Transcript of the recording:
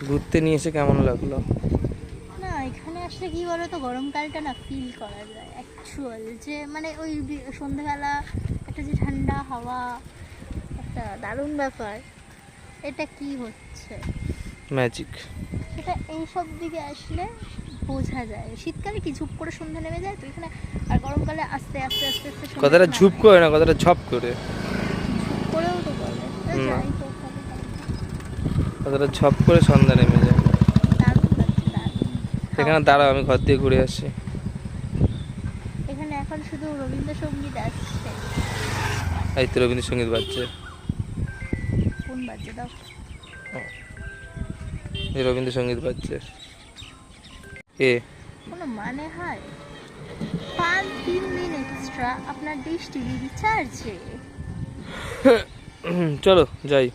ঘুরতে নিয়ে এসে কেমন লাগলো? না এখানে আসলে কি বলতো, গরমকালটা না ফিল করা যায় অ্যাকচুয়াল, যে মানে ওই সন্ধ্যাবেলা একটা যে ঠান্ডা হাওয়া, একটা দারুণ ব্যাপার। এটা কি হচ্ছে ম্যাজিক। সেটা এইসব দিকে আসলে বোঝা যায়। শীতকালে কি ঝুপ করে সন্ধ্যা নেমে যায় তো এখানে, আর গরমকালে আস্তে আস্তে আস্তে আস্তে কথাটা সন্ধ্যাটা ঝুপ নামে। করে না, কথাটা ঝপ করে। ঝুপ করেও তো বলে। না, যাই হোক, হবে হবে। কথাটা ঝপ করে সন্ধ্যা নেমে যায়। দারুণ লাগছে, দারুণ। সেখানে দাঁড়াও, আমি ঘর দিয়ে ঘুরে আসি। এখানে এখন শুধু রবীন্দ্রসঙ্গীত আসছে। এই তো রবীন্দ্রসঙ্গীত বাজছে। কোন বাজে দাও? এই রবীন্দ্রসঙ্গীত বাজছে। কে? কোনো মানে হয়? 3 দিন এক্সট্রা আপনার ডিশ টিভি রিচার্জে। চলো যাই।